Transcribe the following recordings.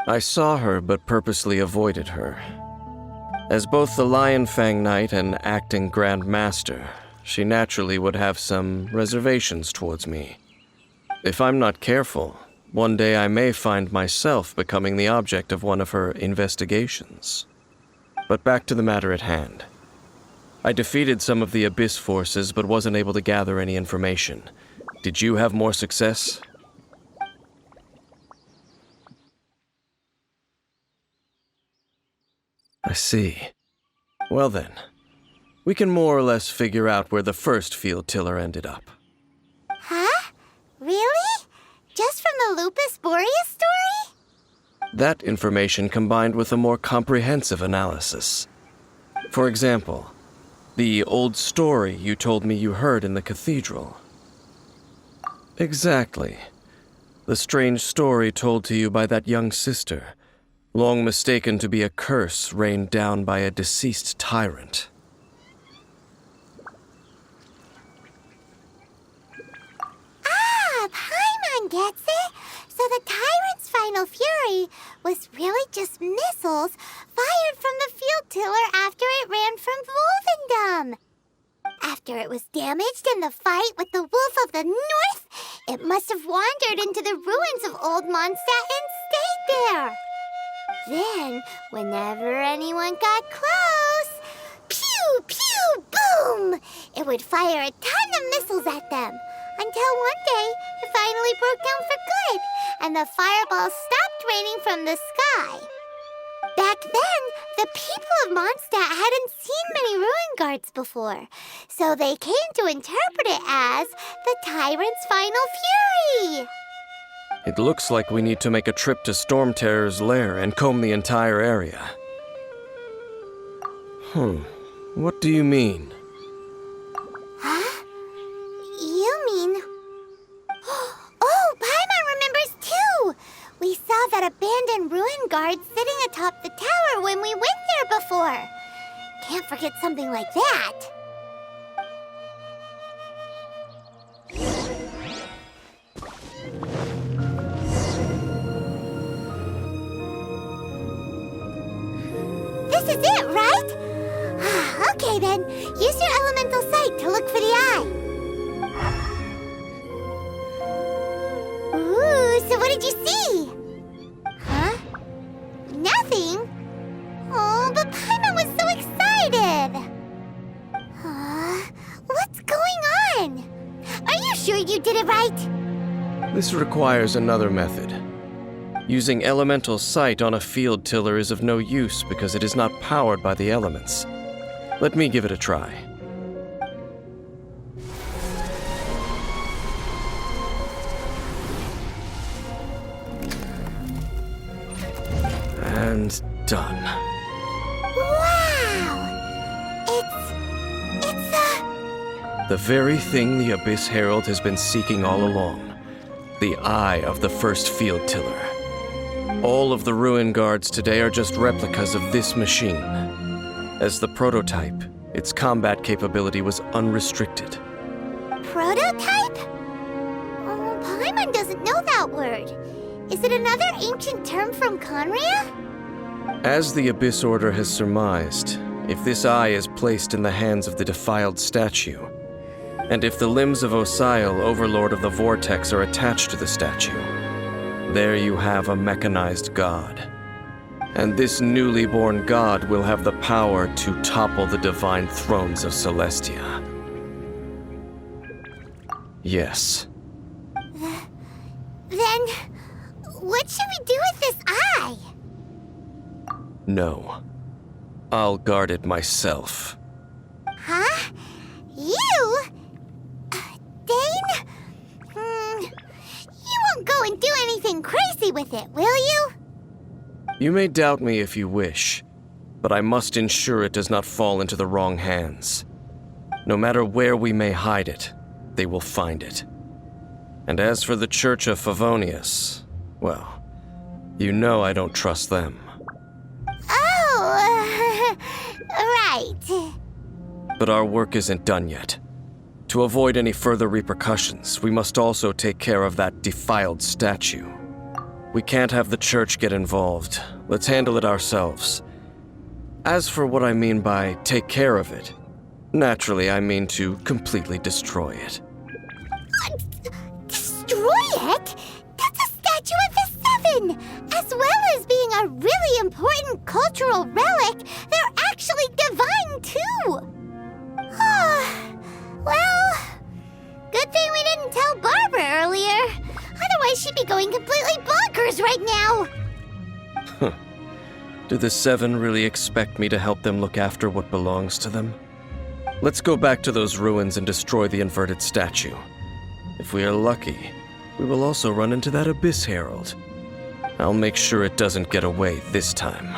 I saw her but purposely avoided her. As both the Lion Fang Knight and acting Grand Master, she naturally would have some reservations towards me. If I'm not careful, one day I may find myself becoming the object of one of her investigations. But back to the matter at hand. I defeated some of the Abyss forces but wasn't able to gather any information. Did you have more success? I see. Well then, we can more or less figure out where the first field tiller ended up. Huh? Really? Just from the Lupus Boreas story? That information combined with a more comprehensive analysis. For example, the old story you told me you heard in the cathedral. Exactly. The strange story told to you by that young sister, long mistaken to be a curse rained down by a deceased tyrant. Ah, Paimon gets it! So the tyrant's final fury was really just missiles fired from the field tiller after it ran from Wolvendom. After it was damaged in the fight with the Wolf of the North, it must have wandered into the ruins of Old Mondstadt and stayed there. Then, whenever anyone got close, pew, pew, boom! It would fire a ton of missiles at them, until one day it finally broke down for good, and the fireballs stopped raining from the sky. Back then, the people of Mondstadt hadn't seen many ruin guards before, so they came to interpret it as the tyrant's final fury. It looks like we need to make a trip to Storm Terror's lair and comb the entire area. What do you mean? Huh? You mean... Oh, Paimon remembers too! We saw that abandoned ruin guard sitting atop the tower when we went there before. Can't forget something like that. This is it, right? Okay then, use your elemental sight to look for the eye. Ooh, so what did you see? Huh? Nothing? Oh, but Paimon was so excited! What's going on? Are you sure you did it right? This requires another method. Using elemental sight on a field tiller is of no use because it is not powered by the elements. Let me give it a try. And done. Wow! The very thing the Abyss Herald has been seeking all along. The eye of the first field tiller. All of the ruin guards today are just replicas of this machine. As the prototype, its combat capability was unrestricted. Prototype? Oh, Paimon doesn't know that word. Is it another ancient term from Conria? As the Abyss Order has surmised, if this eye is placed in the hands of the defiled statue, and if the limbs of Osial, Overlord of the Vortex, are attached to the statue, there you have a mechanized god. And this newly born god will have the power to topple the divine thrones of Celestia. Yes. Then, what should we do with this eye? No. I'll guard it myself. Huh? You? Dane? You won't go and do anything crazy with it, will you? You may doubt me if you wish, but I must ensure it does not fall into the wrong hands. No matter where we may hide it, they will find it. And as for the Church of Favonius, well, you know I don't trust them. Oh, right. But our work isn't done yet. To avoid any further repercussions, we must also take care of that defiled statue. We can't have the church get involved. Let's handle it ourselves. As for what I mean by take care of it, naturally I mean to completely destroy it. Destroy it? That's a statue of the Seven! As well as being a really important cultural relic, they're actually divine too! Well, good thing we didn't tell Barbara earlier. Otherwise she'd be going completely bonkers right now! Do the Seven really expect me to help them look after what belongs to them? Let's go back to those ruins and destroy the inverted statue. If we are lucky, we will also run into that Abyss Herald. I'll make sure it doesn't get away this time.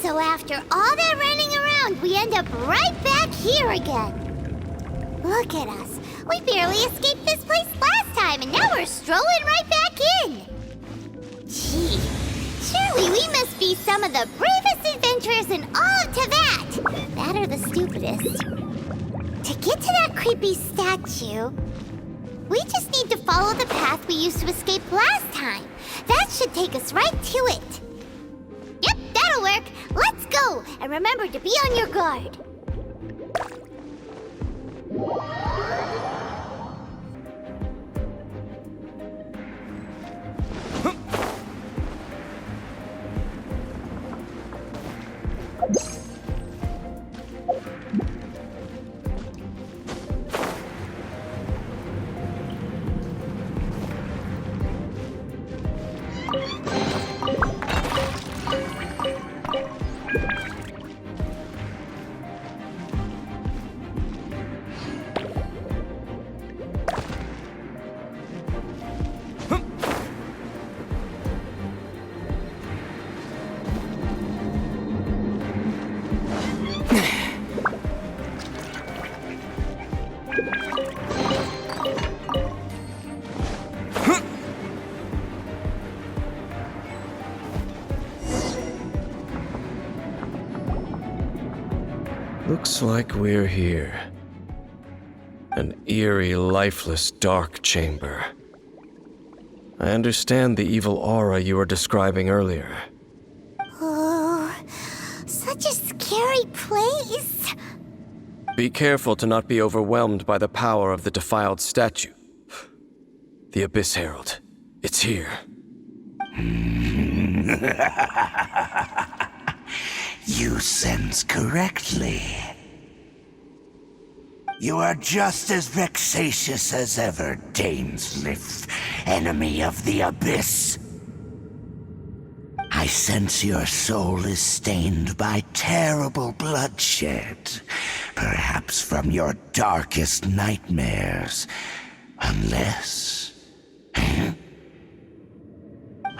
So after all that running around, we end up right back here again. Look at us. We barely escaped this place last time, and now we're strolling right back in. Gee, surely we must be some of the bravest adventurers in all of Teyvat. That or the stupidest. To get to that creepy statue, we just need to follow the path we used to escape last time. That should take us right to it. Yep, that'll work. Let's go, and remember to be on your guard. Looks like we're here. An eerie, lifeless, dark chamber. I understand the evil aura you were describing earlier. Oh, such a scary place. Be careful to not be overwhelmed by the power of the defiled statue. The Abyss Herald. It's here. You sense correctly. You are just as vexatious as ever, Dainsleif, enemy of the Abyss. I sense your soul is stained by terrible bloodshed, perhaps from your darkest nightmares, unless...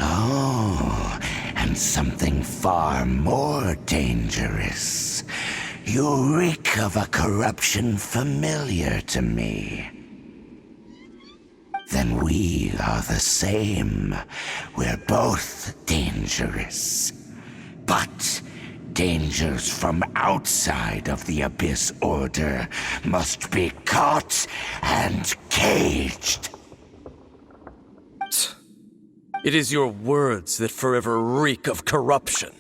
Oh, and something far more dangerous. You reek of a corruption familiar to me. Then we are the same. We're both dangerous. But dangers from outside of the Abyss Order must be caught and caged. It is your words that forever reek of corruption.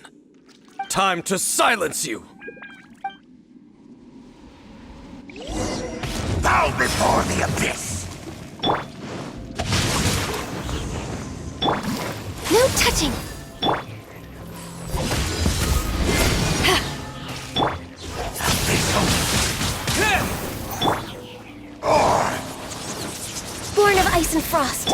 Time to silence you! Bow before the Abyss! No touching! Born of ice and frost.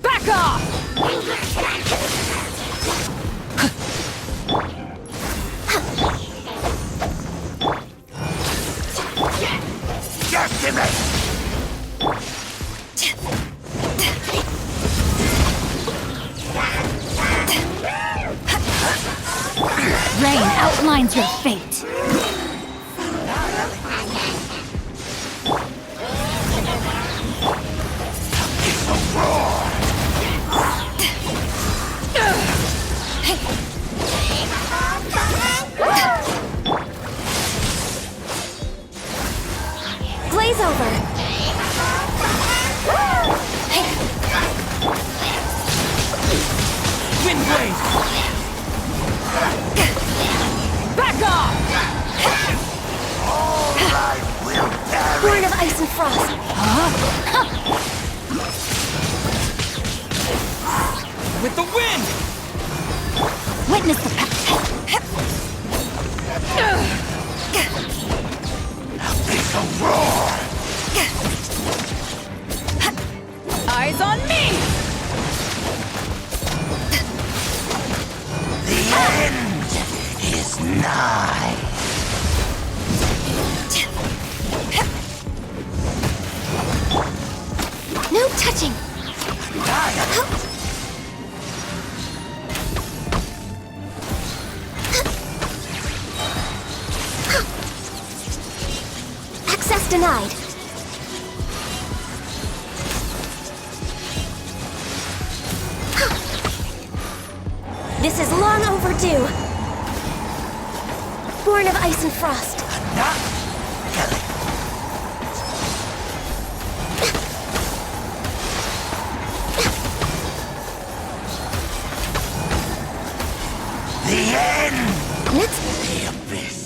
Back off! Just give it! rain outlines your fate. Blaze over. Wind blade! Back off! Born of ice and frost. With the wind! Witness the path. It's a roar! Eyes on me! The end is nigh. No touching. Access denied. This is long overdue. Born of ice and frost. The end! Next. The abyss.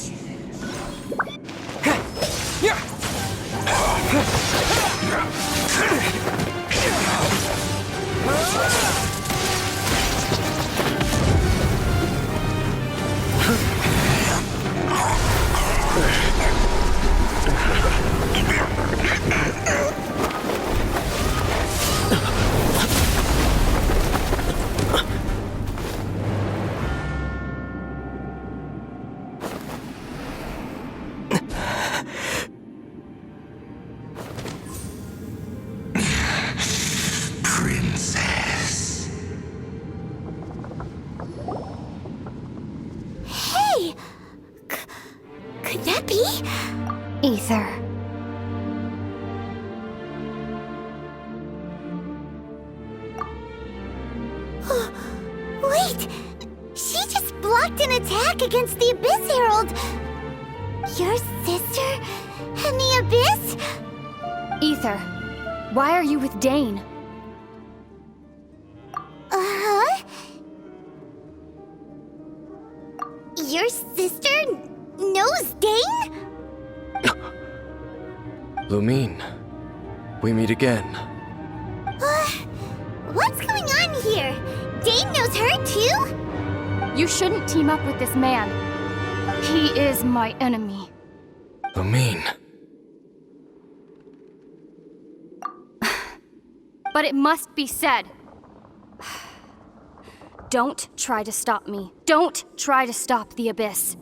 Princess. Hey! Could that be? Ether. Wait! She just blocked an attack against the Abyss Herald! Your sister and the Abyss? Ether. Why are you with Dane? Uh-huh? Your sister knows Dane? Lumine, we meet again. What's going on here? Dane knows her too? You shouldn't team up with this man. He is my enemy. Lumine. But it must be said. Don't try to stop me. Don't try to stop the Abyss.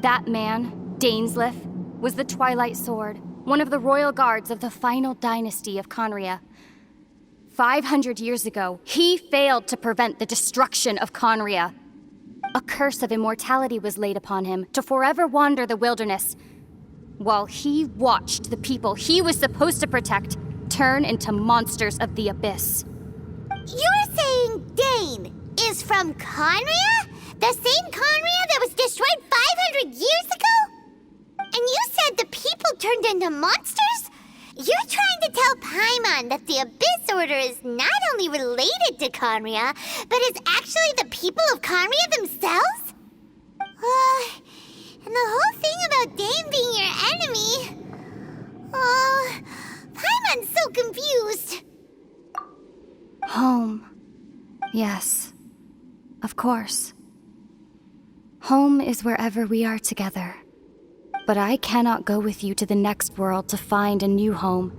That man, Dainsleif, was the Twilight Sword, one of the royal guards of the final dynasty of Conria. 500 years ago, he failed to prevent the destruction of Conria. A curse of immortality was laid upon him to forever wander the wilderness, while he watched the people he was supposed to protect turn into monsters of the Abyss. You're saying Dane is from Conria? The same Conria that was destroyed 500 years ago? And you said the people turned into monsters? You're trying to tell Paimon that the Abyss Order is not only related to Conria, but is actually the people of Conria themselves? And the whole thing about Dane being your enemy... Paimon's so confused. Home. Yes. Of course. Home is wherever we are together. But I cannot go with you to the next world to find a new home.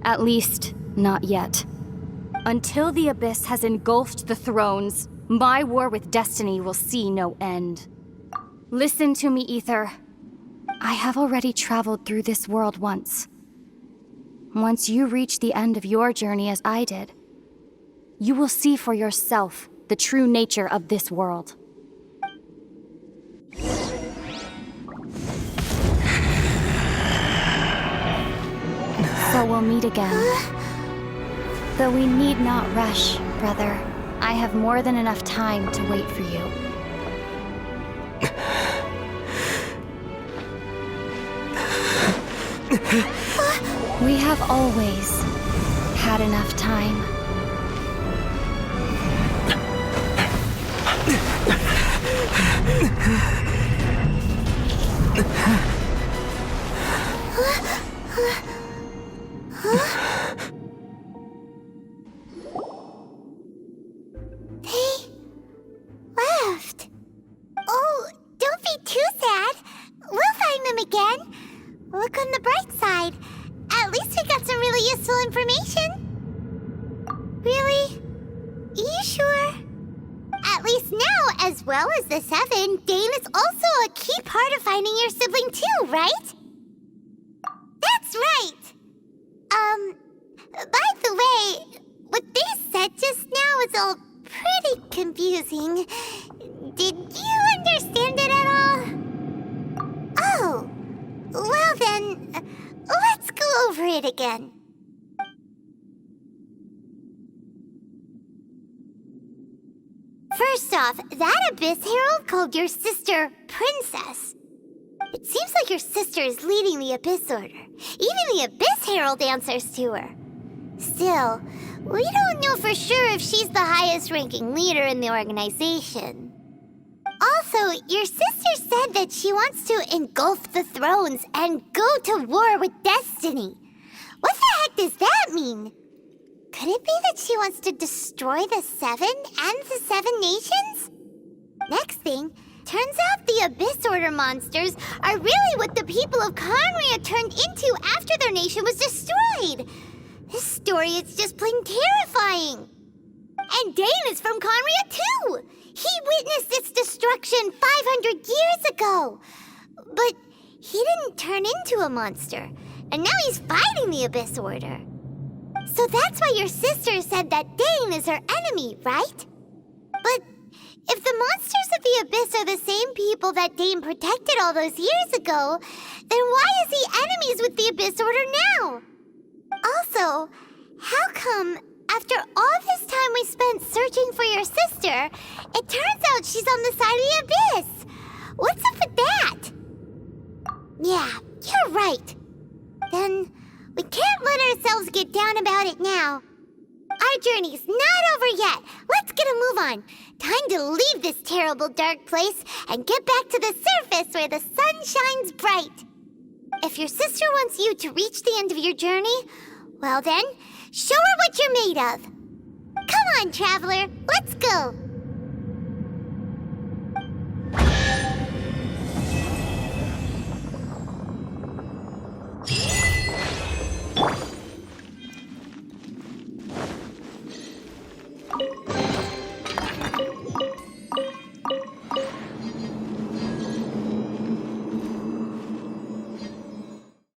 At least, not yet. Until the Abyss has engulfed the thrones, my war with destiny will see no end. Listen to me, Ether. I have already traveled through this world once. Once you reach the end of your journey as I did, you will see for yourself the true nature of this world. So we'll meet again. Though we need not rush, brother. I have more than enough time to wait for you. We have always had enough time. They left. Oh, don't be too sad. We'll find them again. Look on the bright side. At least we got some really useful information. Really? You sure? At least now, as well as the 7, Dane is also a key part of finding your sibling too, right? That's right! By the way, what they said just now is all pretty confusing. Did you understand it at all? Oh, well then, let's go over it again. First off, that Abyss Herald called your sister Princess. It seems like your sister is leading the Abyss Order. Even the Abyss Herald answers to her. Still, we don't know for sure if she's the highest-ranking leader in the organization. Also, your sister said that she wants to engulf the thrones and go to war with Destiny. What the heck does that mean? Could it be that she wants to destroy the 7 and the 7 nations? Next thing, turns out the Abyss Order monsters are really what the people of Conria turned into after their nation was destroyed. This story is just plain terrifying. And Dane is from Conria too. He witnessed its destruction 500 years ago. But he didn't turn into a monster. And now he's fighting the Abyss Order. So that's why your sister said that Dane is her enemy, right? But if the monsters of the Abyss are the same people that Dane protected all those years ago, then why is he enemies with the Abyss Order now? Also, how come, after all this time we spent searching for your sister, it turns out she's on the side of the Abyss? What's up with that? Yeah, you're right. Then we can't let ourselves get down about it now. Our journey's not over yet. Let's get a move on. Time to leave this terrible dark place and get back to the surface where the sun shines bright. If your sister wants you to reach the end of your journey, well then, show her what you're made of. Come on, traveler, let's go.